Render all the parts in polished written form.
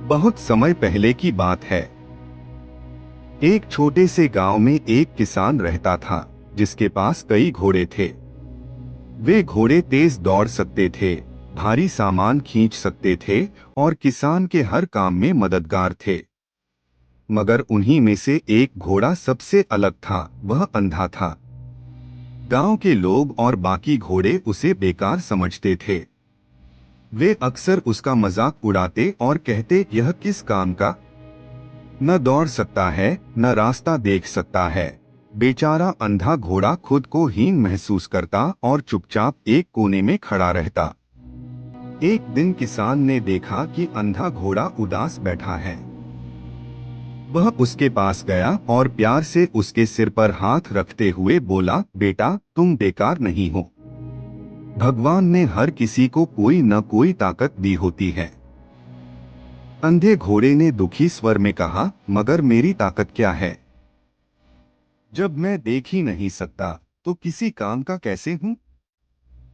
बहुत समय पहले की बात है। एक छोटे से गांव में एक किसान रहता था जिसके पास कई घोड़े थे। वे घोड़े तेज दौड़ सकते थे, भारी सामान खींच सकते थे और किसान के हर काम में मददगार थे। मगर उन्हीं में से एक घोड़ा सबसे अलग था, वह अंधा था। गांव के लोग और बाकी घोड़े उसे बेकार समझते थे। वे अक्सर उसका मजाक उड़ाते और कहते, यह किस काम का, न दौड़ सकता है न रास्ता देख सकता है। बेचारा अंधा घोड़ा खुद को हीन महसूस करता और चुपचाप एक कोने में खड़ा रहता। एक दिन किसान ने देखा कि अंधा घोड़ा उदास बैठा है। वह उसके पास गया और प्यार से उसके सिर पर हाथ रखते हुए बोला, बेटा तुम बेकार नहीं हो। भगवान ने हर किसी को कोई न कोई ताकत दी होती है। अंधे घोड़े ने दुखी स्वर में कहा, मगर मेरी ताकत क्या है? जब मैं देख ही नहीं सकता तो किसी काम का कैसे हूँ?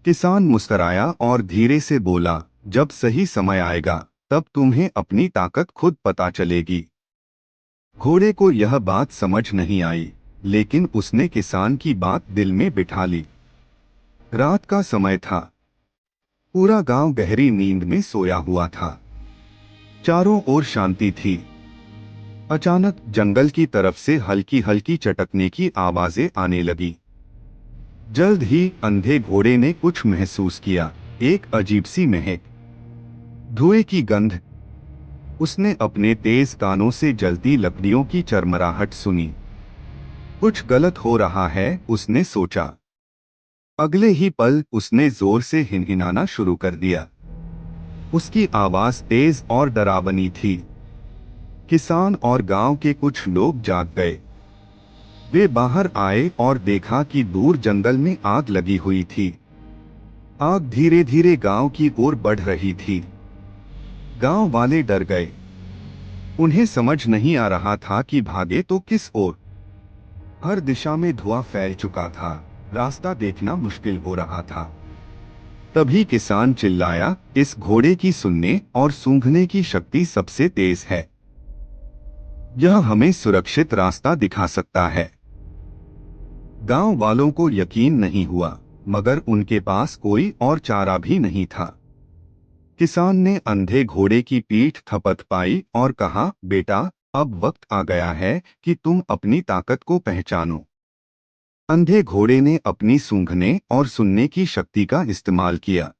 किसान मुस्कराया और धीरे से बोला, जब सही समय आएगा तब तुम्हें अपनी ताकत खुद पता चलेगी। घोड़े को यह बात समझ नहीं आई, लेकिन उसने किसान की बात दिल में बिठा ली। रात का समय था। पूरा गांव गहरी नींद में सोया हुआ था। चारों ओर शांति थी। अचानक जंगल की तरफ से हल्की हल्की चटकने की आवाजें आने लगी। जल्द ही अंधे घोड़े ने कुछ महसूस किया, एक अजीब सी महक, धुएं की गंध। उसने अपने तेज कानों से जलती लकड़ियों की चरमराहट सुनी। कुछ गलत हो रहा है, उसने सोचा। अगले ही पल उसने जोर से हिनहिनाना शुरू कर दिया। उसकी आवाज तेज और डरावनी थी। किसान और गांव के कुछ लोग जाग गए। वे बाहर आए और देखा कि दूर जंगल में आग लगी हुई थी। आग धीरे धीरे गांव की ओर बढ़ रही थी। गांव वाले डर गए। उन्हें समझ नहीं आ रहा था कि भागे तो किस ओर। हर दिशा में धुआं फैल चुका था, रास्ता देखना मुश्किल हो रहा था। तभी किसान चिल्लाया, इस घोड़े की सुनने और सूंघने की शक्ति सबसे तेज है। यह हमें सुरक्षित रास्ता दिखा सकता है। गांव वालों को यकीन नहीं हुआ, मगर उनके पास कोई और चारा भी नहीं था। किसान ने अंधे घोड़े की पीठ थपथपाई और कहा, बेटा अब वक्त आ गया है कि तुम अपनी ताकत को पहचानो। अंधे घोड़े ने अपनी सूंघने और सुनने की शक्ति का इस्तेमाल किया।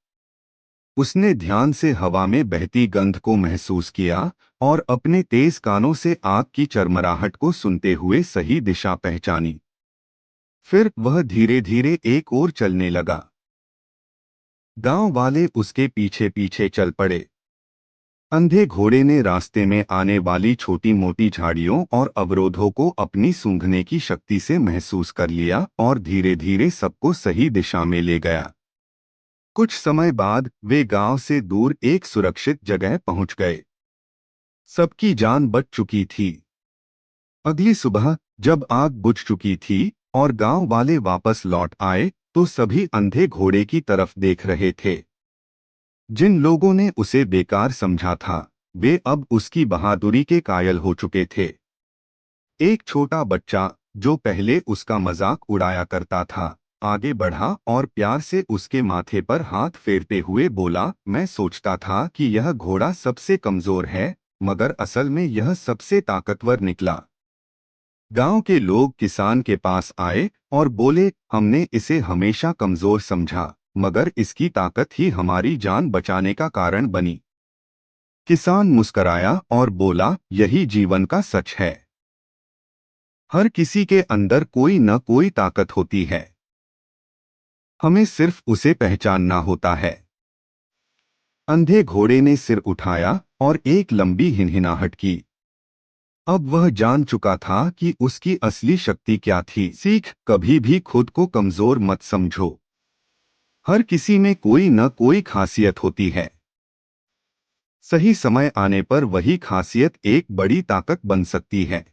उसने ध्यान से हवा में बहती गंध को महसूस किया और अपने तेज कानों से आग की चरमराहट को सुनते हुए सही दिशा पहचानी। फिर वह धीरे धीरे एक ओर चलने लगा। गांव वाले उसके पीछे पीछे चल पड़े। अंधे घोड़े ने रास्ते में आने वाली छोटी मोटी झाड़ियों और अवरोधों को अपनी सूंघने की शक्ति से महसूस कर लिया और धीरे धीरे सबको सही दिशा में ले गया। कुछ समय बाद वे गांव से दूर एक सुरक्षित जगह पहुंच गए। सबकी जान बच चुकी थी। अगली सुबह जब आग बुझ चुकी थी और गांव वाले वापस लौट आए तो सभी अंधे घोड़े की तरफ देख रहे थे। जिन लोगों ने उसे बेकार समझा था, वे अब उसकी बहादुरी के कायल हो चुके थे। एक छोटा बच्चा जो पहले उसका मजाक उड़ाया करता था, आगे बढ़ा और प्यार से उसके माथे पर हाथ फेरते हुए बोला, मैं सोचता था कि यह घोड़ा सबसे कमजोर है, मगर असल में यह सबसे ताकतवर निकला। गांव के लोग किसान के पास आए और बोले, हमने इसे हमेशा कमजोर समझा, मगर इसकी ताकत ही हमारी जान बचाने का कारण बनी। किसान मुस्कराया और बोला, यही जीवन का सच है। हर किसी के अंदर कोई न कोई ताकत होती है। हमें सिर्फ उसे पहचानना होता है। अंधे घोड़े ने सिर उठाया और एक लंबी हिनहिनाहट की। अब वह जान चुका था कि उसकी असली शक्ति क्या थी। सीख, कभी भी खुद को कमजोर मत समझो। हर किसी में कोई न कोई खासियत होती है। सही समय आने पर वही खासियत एक बड़ी ताकत बन सकती है।